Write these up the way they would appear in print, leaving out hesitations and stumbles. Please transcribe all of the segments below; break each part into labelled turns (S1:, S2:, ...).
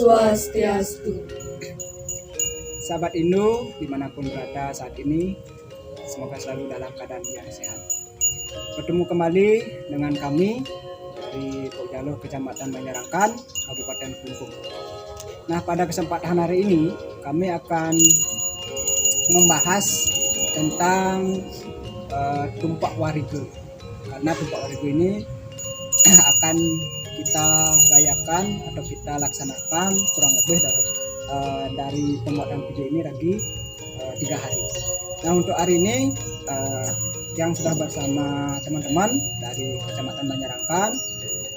S1: Swastiastu.
S2: Sahabat Indo dimanapun berada saat ini, semoga selalu dalam keadaan yang sehat. Bertemu kembali dengan kami dari Pokjalo, Kecamatan Banjarangkan, Kabupaten Kelungkung. Nah, pada kesempatan hari ini kami akan membahas tentang tumpak warigo. Karena tumpak warigo ini akan kita rayakan atau kita laksanakan kurang lebih dari pembuatan video ini lagi 3 hari. Nah, untuk hari ini yang sudah bersama teman-teman dari Kecamatan Banjarangkan,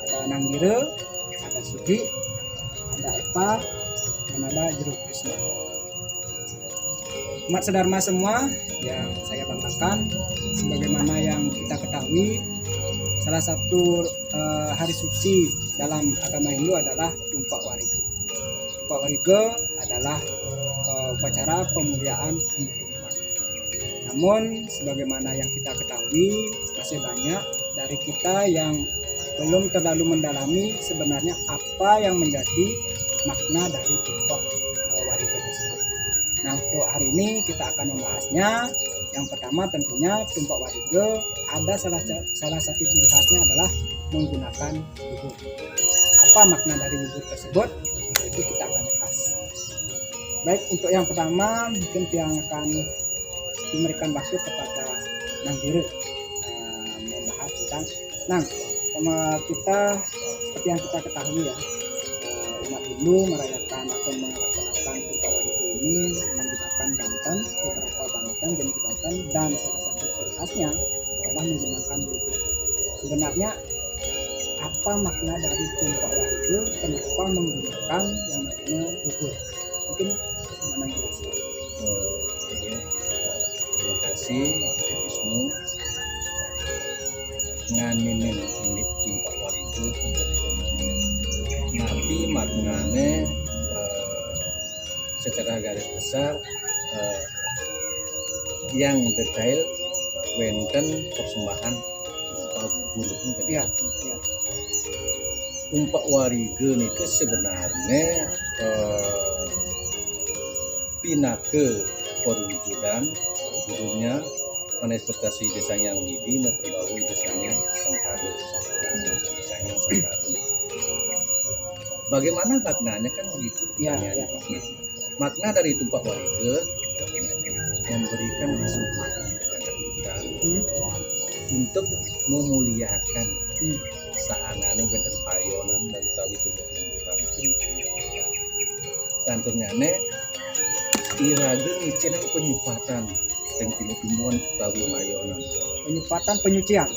S2: ada Nanggire, ada Sudi, ada Eva, dan ada Jeruk Krisna. Umat sedharma semua yang saya banggakan, sebagaimana yang kita ketahui, salah satu hari suci dalam agama Hindu adalah tumpak warigo. Tumpak warigo adalah upacara pemuliaan umur-umuran. Namun sebagaimana yang kita ketahui, masih banyak dari kita yang belum terlalu mendalami sebenarnya apa yang menjadi makna dari tumpak warigo tersebut. Nah, untuk hari ini kita akan membahasnya. Yang pertama tentunya tumpak warigo ada salah satu ciri khasnya adalah menggunakan bubur. Apa makna dari bubur tersebut? Itu kita akan bahas. Baik, untuk yang pertama mungkin yang akan memberikan waktu kepada Nanggire membahas tentang sama kita. Seperti yang kita ketahui ya, umat Hindu merayakan atau melaksanakan tumpak warigo ini menggunakan banten, beberapa banten jenis banten, dan salah satu ciri khasnya adalah menggunakan bubur. Sebenarnya apa makna dari tumpak warigo? Kenapa menggunakan yang namanya bubur? Mungkin mana yang jelas?
S3: Terima kasih Wisnu. Nganinin ini tumpak warigo tapi maknanya secara garis besar yang detail wenten persembahan bubur ya. Tumpak warigo niku sebenarnya pinake perwujudan gurunya manifestasi desanya widi memperbarui desanya sangkara. Bagaimana maknanya kan begitu ya. Makna dari tumpak warigo memberikan kesempatan kepada kita untuk memuliakan saanane benten payonan dan tawi tumbuh-tumbuhan. Santurnyane irage ngicinan penyupatan dan tumbuh-tumbuhan tawi payonan.
S2: Penyupatan, penyucian.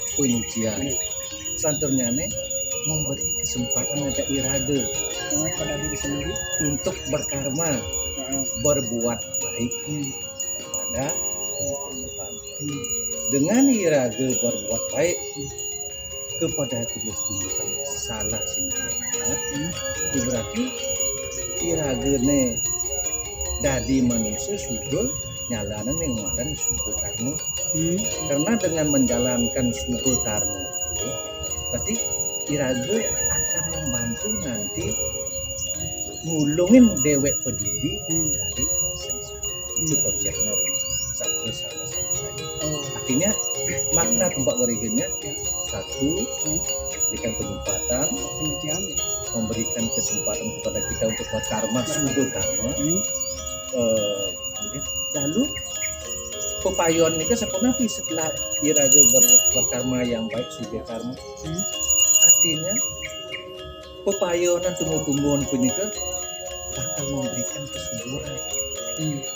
S3: Santurnyane memberi kesempatan pada irage
S2: pada diri sendiri
S3: untuk berkarma, berbuat baik kepada tumbuh-tumbuhan. Dengan irage berbuat baik kepada tumbuh-tumbuhan salah sinjana, berarti iragene dadi manusia subur nyalanan yang madan subur karma. Karena dengan menjalankan subur karma itu, berarti irage akan membantu nanti ngulungin dewek pendidik dari sengsara. Itu konsepnya satu sama selesai. Artinya makna tumpak warigonya satu, memberikan penyempatan, memberikan kesempatan kepada kita untuk berkarma, subur karma. Lalu pepayon ini sempurna setelah irage berkarma yang baik, subur karma. Artinya pepayonan tumbuh-tumbuhan punika akan memberikan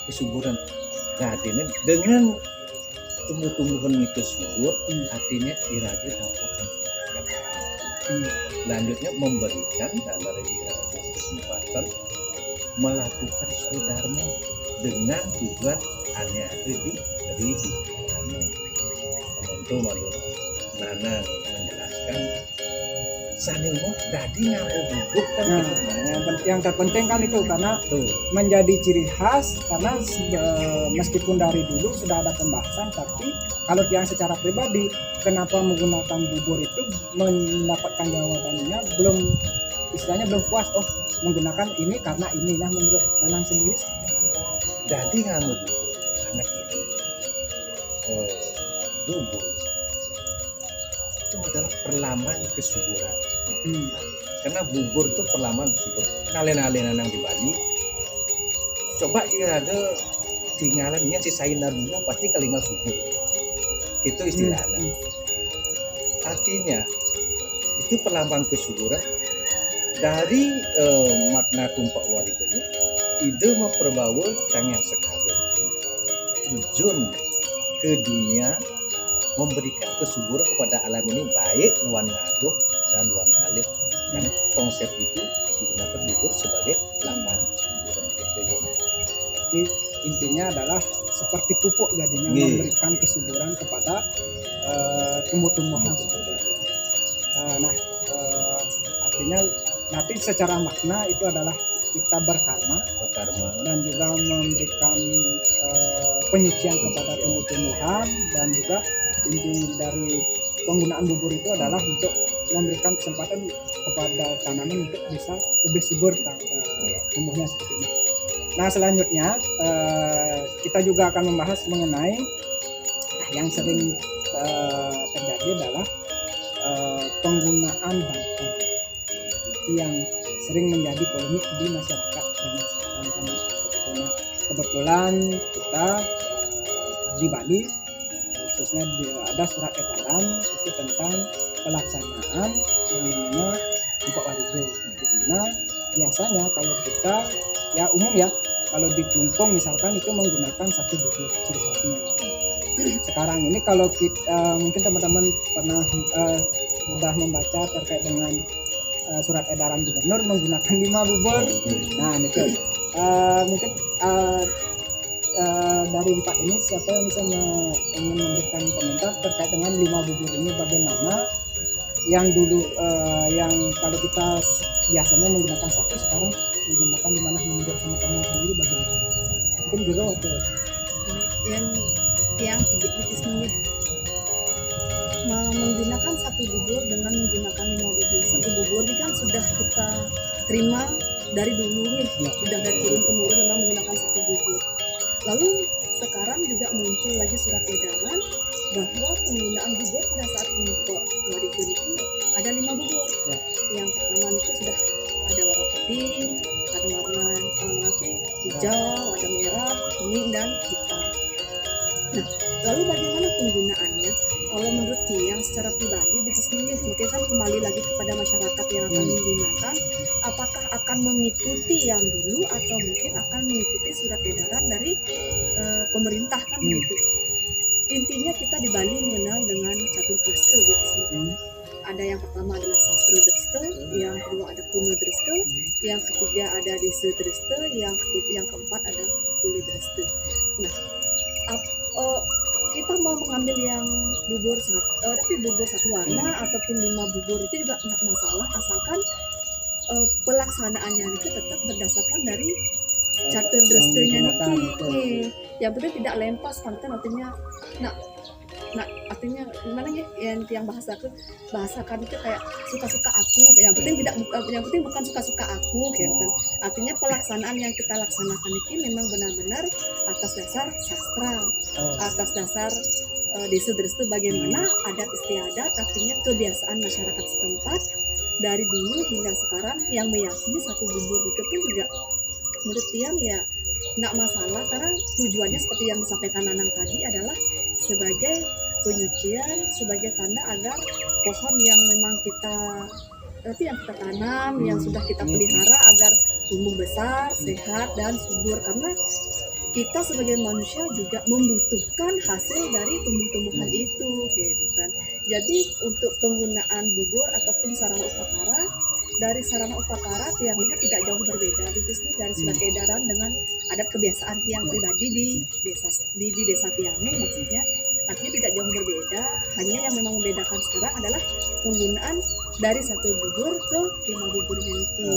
S3: kesuburan. Artinya dengan tumbuh-tumbuhan itu subur, artinya irage dapat selanjutnya memberikan dari irage kesempatan melakukan swadharma dengan tujuan hanya di untuk Nana menjelaskan sanilmu dadi ngampu bubuk kan.
S2: Yang terpenting kan itu karena menjadi ciri khas, karena meskipun dari dulu sudah ada pembahasan, tapi kalau yang secara pribadi kenapa menggunakan bubur itu mendapatkan jawabannya belum istilahnya belum puas menggunakan ini karena ini. Nah menurut Nanang sendiri
S3: Jadi ngamuk anak ini bubur itu adalah perlaman kesuburan. Karena bubur itu perlaman kesuburan. Nalen-nalen nang di Bali. Coba ada tinggalannya si Saina dulu pasti kalingal subur. Itu istilahnya. Artinya itu perlambang kesuburan dari makna tumpak luar itu ide memperbawa yang sekarang tujuan ke dunia memberikan kesuburan kepada alam ini baik warna aduh dan warna alif, dan konsep itu digunakan bubur sebagai lambang kesuburan gitu.
S2: Jadi intinya adalah seperti pupuk jadinya memberikan kesuburan kepada tumbuh-tumbuhan. Artinya nanti secara makna itu adalah kita berkarma dan juga memberikan penyucian kepada tumbuh-tumbuhan, dan juga inti dari penggunaan bubur itu adalah untuk memberikan kesempatan kepada tanaman untuk bisa lebih subur tumbuhnya seperti ini. Nah selanjutnya kita juga akan membahas mengenai yang sering terjadi adalah penggunaan bangkai yang sering menjadi polemik di masyarakat dan kebetulan kita di Bali khususnya ada surat edaran itu tentang pelaksanaan yang namanya Tumpak Warigo, di mana biasanya kalau kita ya umum ya kalau di Klumpung misalkan itu menggunakan satu bubur ciri khasnya. Sekarang ini kalau kita mungkin teman-teman pernah sudah membaca terkait dengan surat edaran gubernur menggunakan 5 bubur. Nah itu mungkin dari 4 ini siapa yang bisa ingin memberikan komentar terkait dengan 5 bubur ini, bagaimana yang dulu yang kalau kita biasanya menggunakan 1 sekarang menggunakan 5. Menurut teman-teman sendiri bagaimana? Mungkin dulu atau
S1: yang bismillah menggunakan 1 bubur dengan menggunakan 5 bubur. 1 bubur ini kan sudah kita terima dari dulu nih, sudah dari turun temurun memang menggunakan 1 bubur. Lalu sekarang juga muncul lagi surat edaran bahwa penggunaan bubur pada saat Tumpak Warigo itu ada 5 bubur. Yang pertama itu sudah ada warna putih, ada warna hijau, ada merah, kuning dan hitam. Nah, lalu bagaimana penggunaannya? Kalau menurut yang secara pribadi, bisnis mungkin kan kembali lagi kepada masyarakat yang akan menggunakan, apakah akan mengikuti yang dulu atau mungkin akan mengikuti surat edaran dari pemerintah kan begitu. Intinya kita di Bali mengenal dengan catur dreste gitu. Ada yang pertama adalah sastra dreste, yang kedua ada kuno dreste, yang ketiga ada desa dreste, yang keempat ada kuli dreste. Nah, kita mau mengambil yang bubur satu warna ataupun 5 bubur itu juga nggak masalah, asalkan pelaksanaannya itu tetap berdasarkan dari catur drestenya nih. Yang penting tidak lempas konten, artinya artinya gimana ya, yang bahasakan itu kayak suka-suka aku, yang penting bukan suka-suka aku kayak kan. Artinya pelaksanaan yang kita laksanakan ini memang benar-benar atas dasar sastra, atas dasar desa dreste, bagaimana adat istiadat, artinya kebiasaan masyarakat setempat dari dulu hingga sekarang yang meyakini 1 bubur itu pun juga menurut Tiang ya nggak masalah, karena tujuannya seperti yang disampaikan Nanang tadi adalah sebagai penyucian, sebagai tanda agar pohon yang memang kita tanam, yang sudah kita pelihara agar tumbuh besar, sehat dan subur, karena kita sebagai manusia juga membutuhkan hasil dari tumbuh-tumbuhan itu gitu kan. Jadi untuk penggunaan bubur ataupun sarana upakara, dari sarana upakara tiangnya tidak jauh berbeda itu dari surat edaran dengan adat kebiasaan tiang pribadi di desa tiangnya, maksudnya artinya tidak jauh berbeda. Hanya yang memang membedakan sekarang adalah penggunaan dari 1 bubur ke 5 buburnya itu.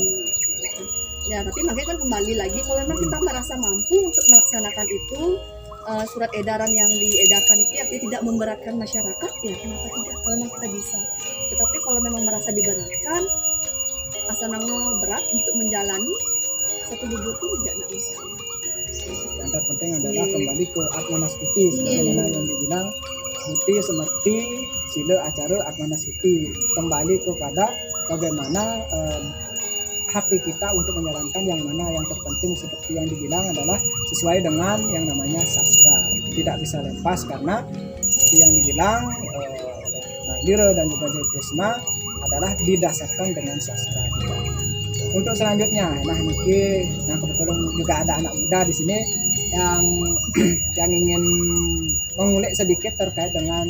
S1: Ya, tapi makanya kan kembali lagi kalau memang kita merasa mampu untuk melaksanakan itu, surat edaran yang diedarkan itu artinya tidak memberatkan masyarakat, ya kenapa tidak, kalau memang kita bisa. Tetapi kalau memang merasa diberatkan, asanango berat untuk menjalani satu bubur pun tidak masalah.
S2: Yang terpenting adalah kembali ke Atmanastuti sebagaimana yang dibilang Muti semerti sila acara Atmanastuti, kembali kepada bagaimana hati kita untuk menjalankan yang mana yang terpenting seperti yang dibilang adalah sesuai dengan yang namanya sastra. Tidak bisa lepas karena seperti yang dibilang Nagdira dan juga Jaya Krisna adalah didasarkan dengan sastra. Untuk selanjutnya, nah niki, nah kebetulan juga ada anak muda di sini yang yang ingin mengulik sedikit terkait dengan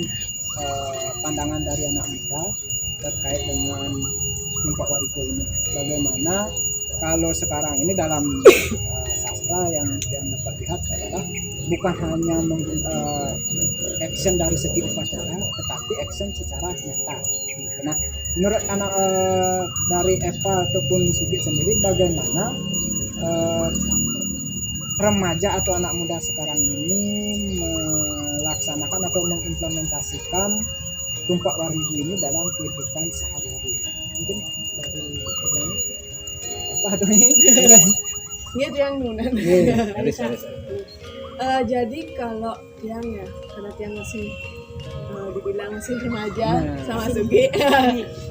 S2: pandangan dari anak muda terkait dengan Tumpak Warigo ini. Bagaimana kalau sekarang ini dalam sastra yang dapat lihat adalah bukan hanya action dari segi upacara, tetapi action secara nyata. Nah, menurut anak dari Eva ataupun Sugi sendiri, bagaimana remaja atau anak muda sekarang ini melaksanakan atau mengimplementasikan Tumpak Warigo ini dalam kehidupan sehari-hari? Mungkin dari apa tuh ini?
S1: Gitu yang nunan. Jadi kalau tiang ya, karena tiang masih dibilang masih remaja sama Sugi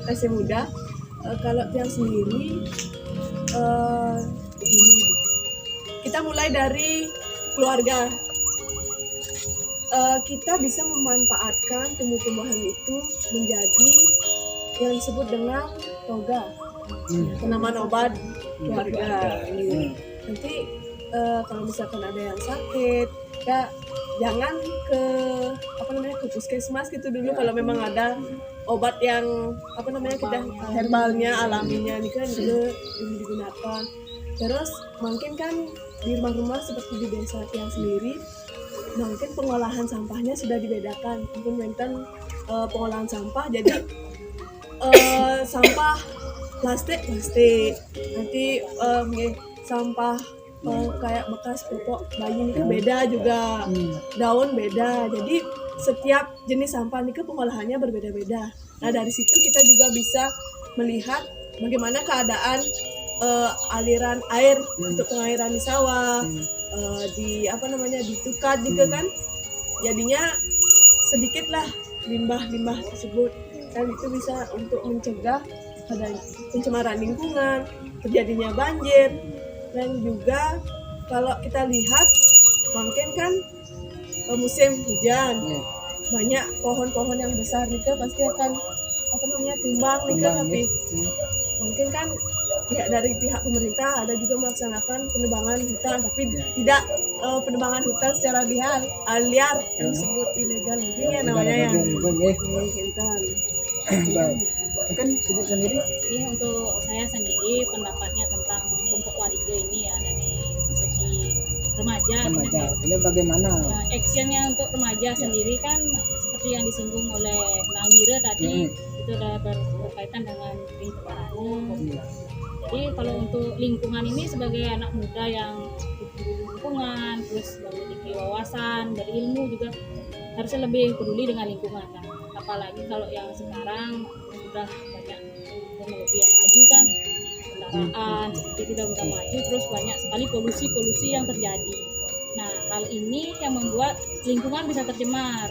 S1: masih muda. Kalau tiang sendiri kita mulai dari keluarga. Kita bisa memanfaatkan tumbuh-tumbuhan itu menjadi yang disebut dengan toga, tanaman obat keluarga. Nanti kalau misalkan ada yang sakit, ya jangan ke ke puskesmas gitu dulu. Kalau memang ada obat yang kita herbalnya, alaminya ini kan juga digunakan. Terus mungkin kan di rumah-rumah seperti di desa yang sendiri, mungkin pengolahan sampahnya sudah dibedakan. Mungkin pengolahan sampah jadi sampah plastik, nanti sampah kayak bekas popok bayi ini beda juga, daun beda. Jadi setiap jenis sampah ini pengolahannya berbeda-beda. Nah dari situ kita juga bisa melihat bagaimana keadaan aliran air untuk pengairan di sawah, di tukat juga kan, jadinya sedikitlah limbah-limbah tersebut, dan itu bisa untuk mencegah adanya pencemaran lingkungan, terjadinya banjir. Dan juga kalau kita lihat mungkin kan musim hujan, banyak pohon-pohon yang besar nih pasti akan tumbang nih tapi mungkin kan dari pihak pemerintah ada juga melaksanakan penebangan hutan, tapi tidak penebangan hutan secara liar yang disebut ilegal logging ya namanya ya.
S2: Mungkin Sugi sendiri?
S4: Ini untuk saya sendiri pendapatnya tentang Tumpak Warigo ini ya dari segi remaja.
S2: Ini bagaimana?
S4: Actionnya untuk remaja sendiri kan seperti yang disinggung oleh Nagdira tadi, itu sudah berkaitan dengan kehidupan. Jadi kalau untuk lingkungan ini sebagai anak muda yang peduli lingkungan, terus memiliki wawasan, berilmu juga harusnya lebih peduli dengan lingkungan kan. Apalagi kalau yang sekarang sudah banyak teknologi yang maju kan, kendaraan seperti itu udah maju, terus banyak sekali polusi yang terjadi. Nah hal ini yang membuat lingkungan bisa tercemar.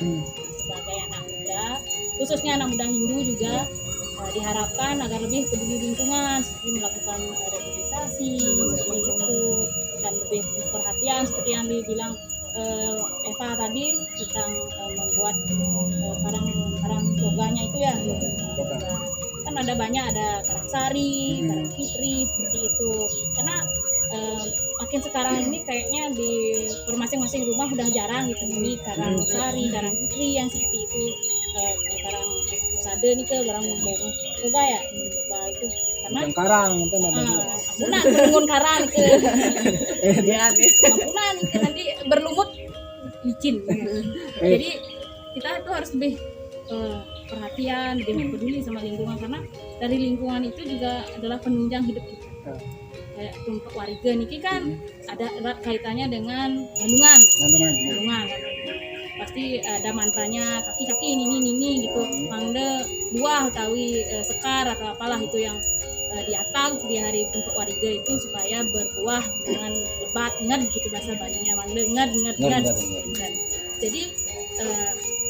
S4: Sebagai anak muda, khususnya anak muda Hindu juga diharapkan agar lebih peduli lingkungan, seperti melakukan reboisasi seperti itu, dan lebih perhatian seperti yang dibilang Eva tadi tentang membuat karang toganya itu ya. Kan ada banyak, ada karang sari, karang fitri seperti itu. Karena makin sekarang ini kayaknya di masing-masing rumah udah jarang ditemui karang sari, karang fitri yang seperti itu. Karang pusada nih karang toga ya, toga itu karena
S2: karang itu
S4: ampunan berungun karang ke ampunan nanti berlumut licin. Jadi kita itu harus lebih perhatian, lebih peduli sama lingkungan, karena dari lingkungan itu juga adalah penunjang hidup kita. Kayak Tumpak Warigo niki kan ada erat kaitannya dengan gandungan. Pasti ada mantranya kaki-kaki ini gitu. Mangde buah tawi sekar atau apalah itu yang di atang di hari untuk wariga itu supaya berbuah dengan lebat nged gitu bahasa Balinya mangle nged. Jadi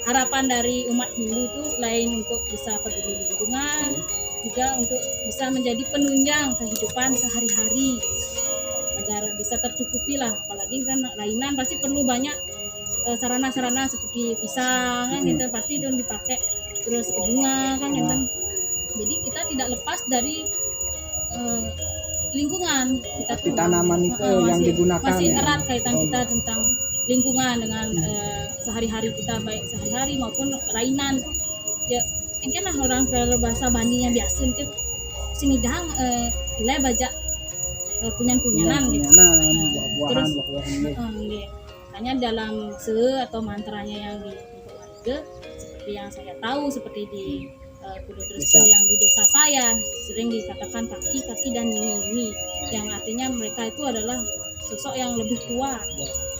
S4: harapan dari umat Hindu itu selain untuk bisa peduli lingkungan juga untuk bisa menjadi penunjang kehidupan sehari-hari agar bisa tercukupi lah, apalagi kan lainan pasti perlu banyak sarana-sarana seperti pisang kan gitu pasti itu dipakai, terus bunga kan gitu. Jadi kita tidak lepas dari lingkungan kita
S2: Arti tanaman itu yang digunakan
S4: masih
S2: ya.
S4: erat kaitan kita tentang lingkungan dengan sehari-hari kita, baik sehari-hari maupun lainan ya. Mungkin lah orang kalau bahasa Bani yang biasa mungkin singidang le bajak kunyan-kunyanan gitu.
S2: Buah-buahan
S4: Terus, hanya dalam atau mantranya yang di warga seperti yang saya tahu, seperti di Kudu Desa yang di desa saya sering dikatakan kaki dan nini, yang artinya mereka itu adalah sosok yang lebih tua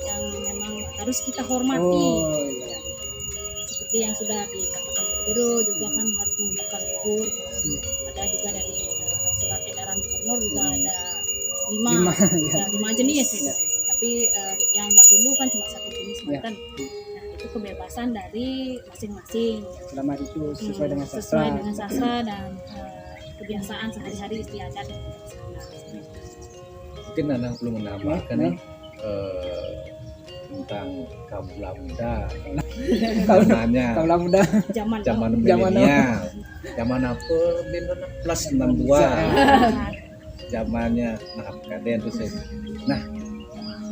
S4: yang memang harus kita hormati. Seperti yang sudah dikatakan Guru juga kan harus membuka libur. Ada juga dari surat edaran gubernur juga ada lima jenis gitu. Tapi yang dahulu kan cuma satu jenis mantan. Nah itu kebebasan dari masing-masing.
S2: Selama itu sesuai dengan sastra
S4: dan kebiasaan sehari-hari istiadat.
S3: Mungkin Nanang perlu menambahkan tentang kaula muda.
S2: Kaula muda
S3: Zaman milenial. Zaman apa? Plus 62. Zamannya maaf kaden tuh saya. Nah,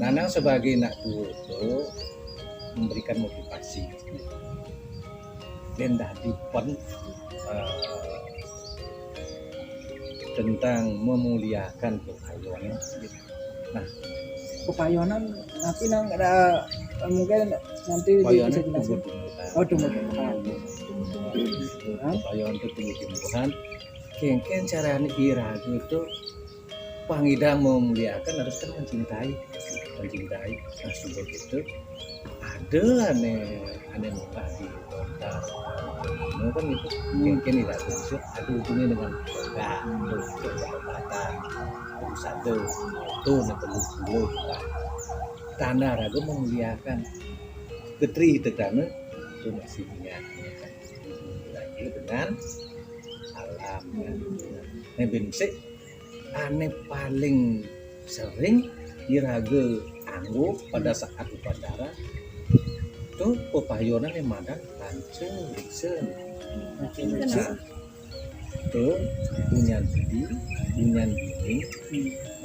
S3: Nanang sebagai nak tua itu memberikan motivasi. Dan dah dipen tentang memuliakan pepayonan. Nah,
S2: pepayonan tapi nang ada mungkin nanti
S3: pepayonan
S2: bisa
S3: itu
S2: jelasin.
S3: tumbuh-tumbuhan. Pepayonan itu tumbuh-tumbuhan. Kengken cara kira itu pangidang memuliakan harus kan mencintai. Nah sebab itu ada aneh muka di kota. Nah kan itu kengken tidak bisa ada hubungannya dengan kota, kota, satu itu perlu juga. Tanda raga memuliakan ketri tegana itu masih ingat lagi dengan alam. Nah bensek aneh paling sering diraga anggo pada saat upacara itu pepayonan yang mana lanceng riksen. Nah itu bunyan dinding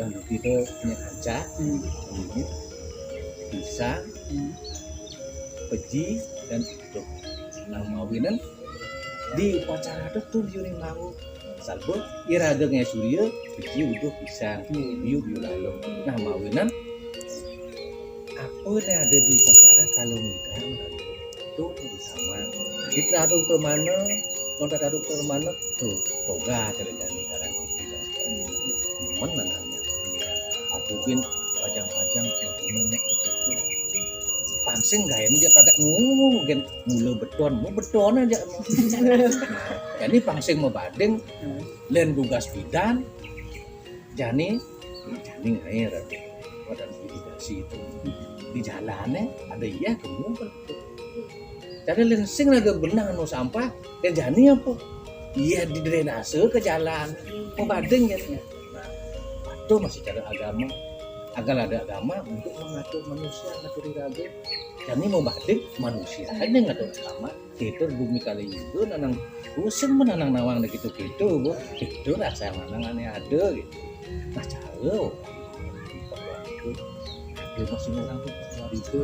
S3: dan kita punya kaca ini pisang peji dan itu nah mawinan di upacara itu tuh diuring mau salbo iraga ngai surya peji udah pisang biu lalu nah mawinan apa yang ada di upacara kalau nikah itu sama kita ada kemana kontak ada kemana tuh toga ceritanya sekarang itu namanya aku bin pajang-pajang yang itu pangsing gak ini dia pakai gen mula beton aja jadi pangsing mau badeng len tugas bidan jani air pada irigasi itu di jalannya ada iya kemudian jadi len sing lagi benang no sampah dan jani apa iya di drainase ke jalan mau badeng ya itu masih cara agama agar ada agama untuk mengatur manusia, mengatur iraga. Kami membalik manusia aja ngatur agama. Kita bumi kali itu nanang pusing menanang nawang gitu bu. Itu rasa manangannya ada gitu. Nah cara itu ada masing orang tuh itu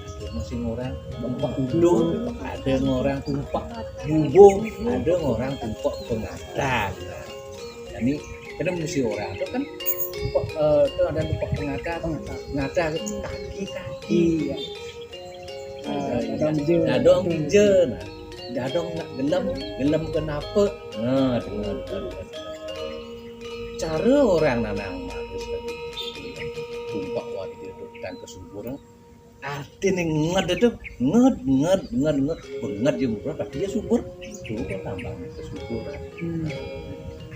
S3: ada masing orang tumpak udung, ada orang tumpak bubung, ada orang tumpak pengatar. Jadi kita mesti orang itu kan itu ada tempat pengata kaki dadong hijau dadong nak gelem kenapa dengan cara orang nanang harus tumpak wadi itu dan kesuburan artinya nged banget yang murah tapi dia subur itu kan tambah kesuburan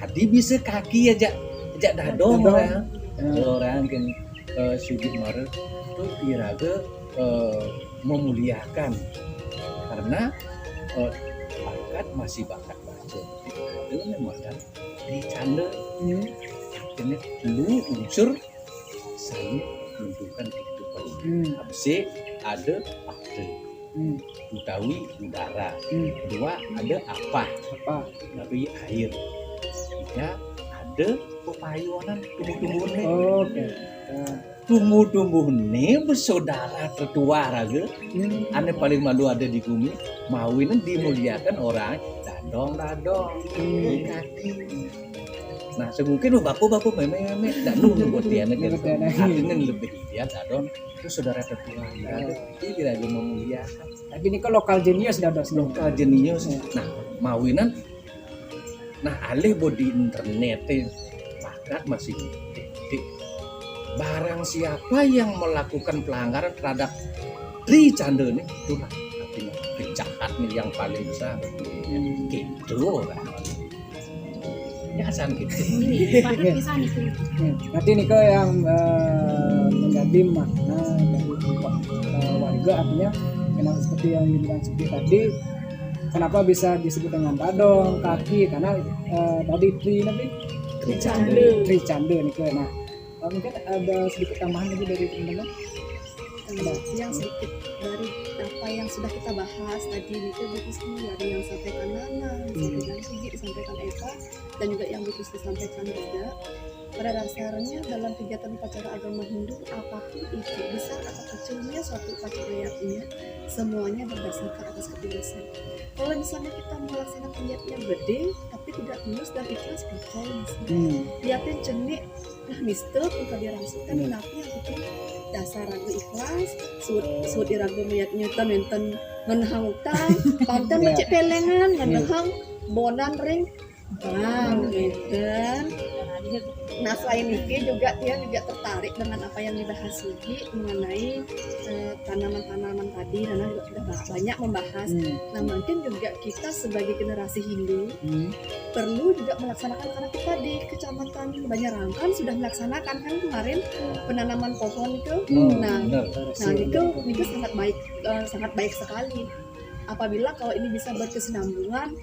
S3: Adi bisa kaki aja dadong
S2: Dadong.
S3: orang kan sujud marah itu iraga memuliakan karena bakat masih bakat baca itu memang kan di canda ini dulu unsur saling menentukan kehidupan habis ada air utawi udara kedua ada apa tapi air tiga ada pepayuanan tumbuh-tumbuhan
S2: Oke.
S3: tumbuh-tumbuh ini bersaudara tertua raga ane paling malu ada di bumi mawin dimuliakan orang dadong kaki nah semungkin bapu meme dan nunggu buat dia negara artinya lebih dia dadong itu saudara tertua itu kira-kira memuliakan
S2: Tapi ini kok lokal jenius dados
S3: lokal jenius nah mawinan nah alih di internet bakat masih gede barang siapa yang melakukan pelanggaran terhadap Tri Canda ini itulah artinya penjahat nih yang paling besar gitu orang ya san gitu
S4: Ini Pak bisa nih.
S2: Berarti ini kok yang menjadi makna dari Tumpak Warga artinya memang seperti yang dibilang seperti tadi kenapa bisa disebut dengan dadong kaki karena tadi Tri Canda nih kok. Nah mungkin ada sedikit tambahan lagi dari teman-teman.
S1: Yang sedikit dari apa yang sudah kita bahas tadi itu dari yang sampaikan Nana, disampaikan Sigi, disampaikan Eva, dan juga yang Bukus disampaikan juga. Pada dasarnya dalam kegiatan upacara agama Hindu apapun itu besar atau kecilnya suatu upacara yaknya semuanya berdasarkan atas ketulusan. Kalau misalnya kita melaksanakan niatnya gede tapi tidak tulus dan ikhlas percaya niatnya cenik nah mistel untuk dirangsukan tapi yang penting dasar ragu ikhlas sud iragu niatnya menten ngenahang utang panten ngecek pelengan ngenahang bonan ring bang gitu. Nah selain itu juga dia juga tertarik dengan apa yang dibahas Sugi mengenai tanaman-tanaman tadi karena juga sudah banyak membahas. Nah mungkin juga kita sebagai generasi Hindu perlu juga melaksanakan karena kita di kecamatan Banyarangkan sudah melaksanakan kan kemarin penanaman pohon itu. Nah itu sangat baik sekali. Apabila kalau ini bisa berkesinambungan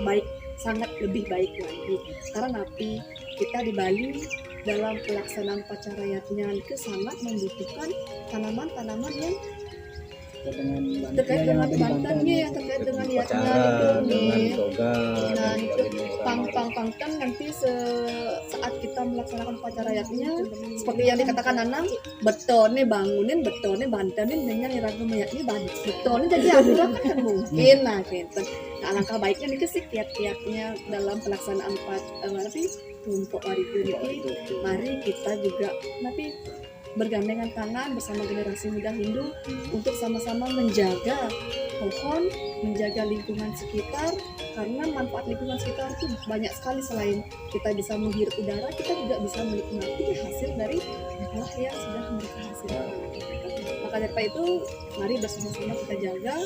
S1: baik sangat lebih baik lagi karena napi kita di Bali dalam pelaksanaan upacara yatnya itu sangat membutuhkan tanaman-tanaman yang terkait dengan bantannya yang terkait dengan yatnya itu nah itu pang-pang-pangtan nanti saat kita melaksanakan upacara yatnya seperti yang dikatakan Nanang betone bangunin betone bantanin dengan iraga mayatnya betone jadi aku kan mungkin nah gitu. Nah, alangkah baiknya nih sih kiat-kiatnya dalam pelaksanaan Tumpak Warga ini mari kita juga nanti bergandengan tangan bersama generasi muda Hindu untuk sama-sama menjaga pohon, menjaga lingkungan sekitar karena manfaat lingkungan sekitar itu banyak sekali selain kita bisa menghirup udara kita juga bisa menikmati hasil dari buah yang sudah mereka hasilkan. Maka dari itu mari bersama-sama kita jaga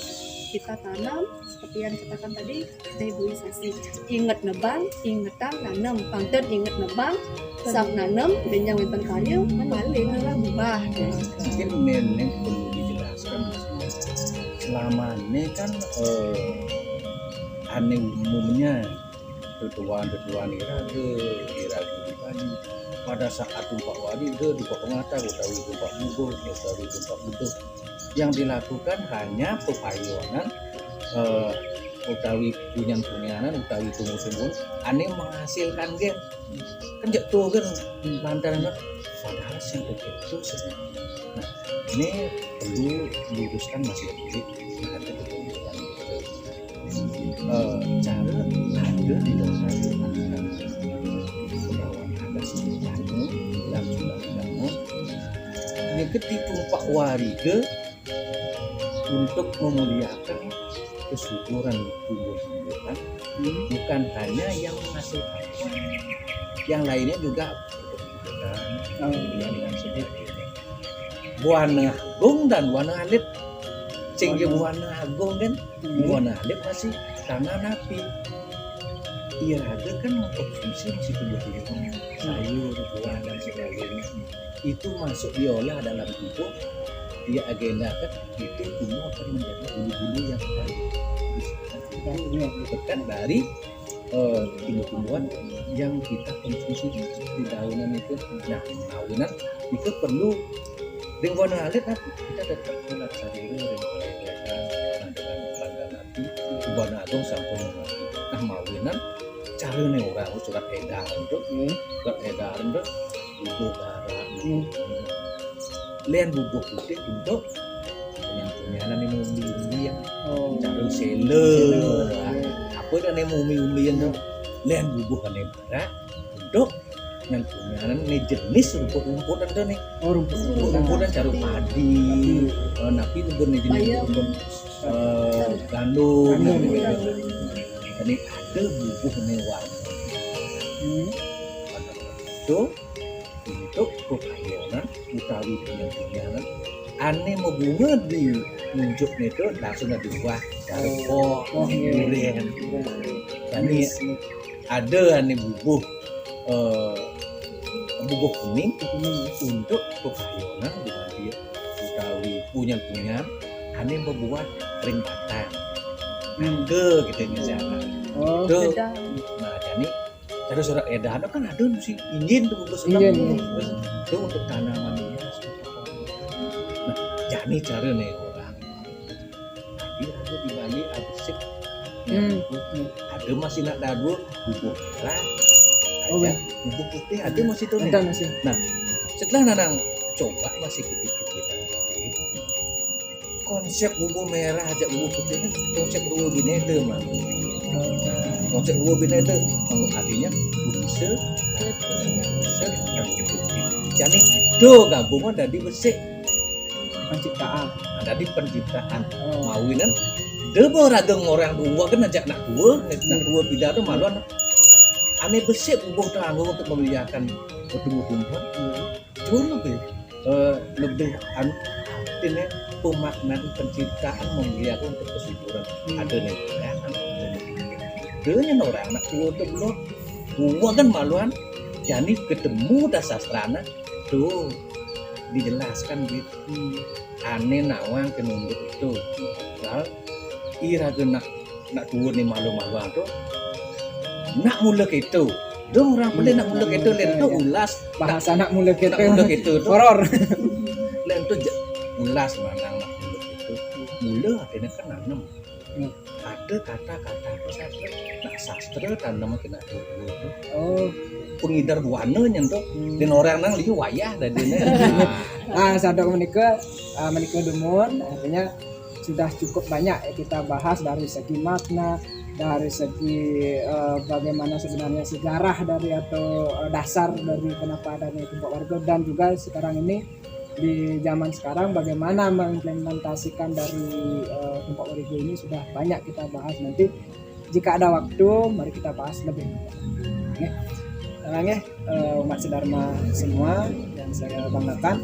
S1: kita tanam seperti yang dikatakan tadi reboisasi inget nebang ingetan nanam panten inget nebang sak nanam benjang wenten kayu paling lah buah
S3: mungkin nenek perlu dijelaskan selama ini kan aneh umumnya tetuan iraga di Bali pada saat Tumpak Wadi itu di Pengata utawi Tumpak Bubuh utawi Tumpak Butuh yang dilakukan hanya pepayuanan utawi punyan-punyanan utawi tumbuh-tumbuhan aneh menghasilkan gen kan jatuh kan lantaran padahal yang begitu sebenarnya nah ini perlu diluruskan masih sedikit nanti kemudian cara ada di dalam perawan ada sebenarnya yang sudah dibangun ini ketika Warga untuk memuliakan kesuburan tumbuh-tumbuhan bukan hanya yang menghasilkan yang lainnya juga dengan sedikit buana agung dan buana alit sehingga buana agung kan buana alit masih tanah napi Iraga kan mengkonsumsi masih tumbuh-tumbuhan, sayur, buah dan sebagainya. Itu masuk diolah dalam tubuh, dia agendakan itu tumbuh akan menjadi bulu-bulu yang baik. Bukan dari tumbuh-tumbuhan yang kita konsumsi seperti daunan itu. Nah, daunan itu perlu dengan alit kita tetap sholat sahur dan dengan bangga nanti Tuhan Agung sampun mengerti. Nah, mawinan cara nih orang surat edaran tuh, bubuk darah, lian bubuk putih untuk penyampaian yang umbi-umbi yang cara seler, apa yang umbi-umbi yang lian bubuk kan darah untuk penyampaian ini jenis rumput-rumput ada nih. Rumput-rumputan cara padi, napi rumput nih jenis rumput gandum. Ini ada bubuk nih warna. Itu untuk kekayanan utawi penyampaian aneh mau bunga di muncul itu langsung ada buah dari durian. Jadi ada aneh bubuk kuning untuk kekayanan dengan dia utawi punya aneh membuat ring batang. Ke gitu misalnya. Tuh. Nah, jadi cara surat edaran kan ada sih izin tuh bungkus itu untuk tanaman hias. Nah, jadi cara nih orang. Tadi ada di Bali ada sik. Ada masih nak dadu bubuk merah. Ada bubuk putih ada masih tuh nih. Nah, setelah nanang coba masih kepikir konsep bubuk merah aja bubuk putih ini konsep bubuk bineda mah. Konsep bubuk bineda artinya bisa yang jadi do gabungan dari bersih
S2: penciptaan.
S3: Dari penciptaan mawinan debo rageng orang tua kan ajak nak dua bidara maluan aneh bersih bubuk tanggung untuk memuliakan tumbuh-tumbuhan. Cuma lebih artinya pemaknaan penciptaan memuliakan untuk kesuburan ada nih kan dengan orang anak tua itu belum tua kan maluan jadi ketemu dasastrana tuh dijelaskan gitu aneh nawang kenunduk itu soal ira nak tua nih malu-maluan tuh nak mulek itu dong orang boleh nak mulek itu lain tuh ulas
S2: bahasa nak mulek
S3: itu
S2: horor
S3: lain tuh ulas manang itu mula akhirnya kan nanam ada kata-kata sastra tanam kena itu pengidar buana nyentuh dan orang nang liu wayah dan dia
S2: sadar menikah demun artinya sudah cukup banyak kita bahas dari segi makna, dari segi bagaimana sebenarnya sejarah dari atau dasar dari kenapa adanya Tumpak Warga, dan juga sekarang ini di zaman sekarang bagaimana mengimplementasikan dari Tumpak Warga ini sudah banyak kita bahas. Nanti jika ada waktu mari kita bahas lebih banyak. Sekarang ya umat sedharma semua yang saya banggakan,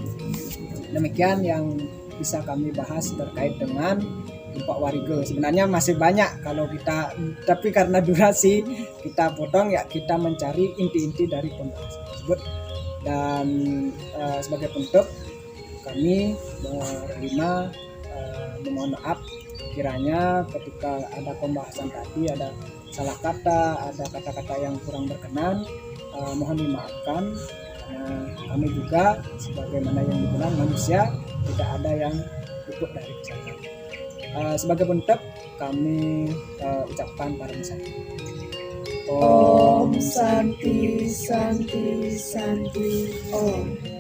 S2: demikian yang bisa kami bahas terkait dengan Tumpak Warga. Sebenarnya masih banyak kalau kita, tapi karena durasi kita potong ya, kita mencari inti-inti dari pembahasan tersebut. Dan sebagai penutup kami berlima memohon maaf kiranya ketika ada pembahasan tadi ada salah kata, ada kata-kata yang kurang berkenan, mohon dimaafkan. Kami juga sebagaimana yang dibilang manusia tidak ada yang luput dari kesalahan. Sebagai penutup kami ucapkan Param Santi.
S1: Om Santi Santi Santi Om.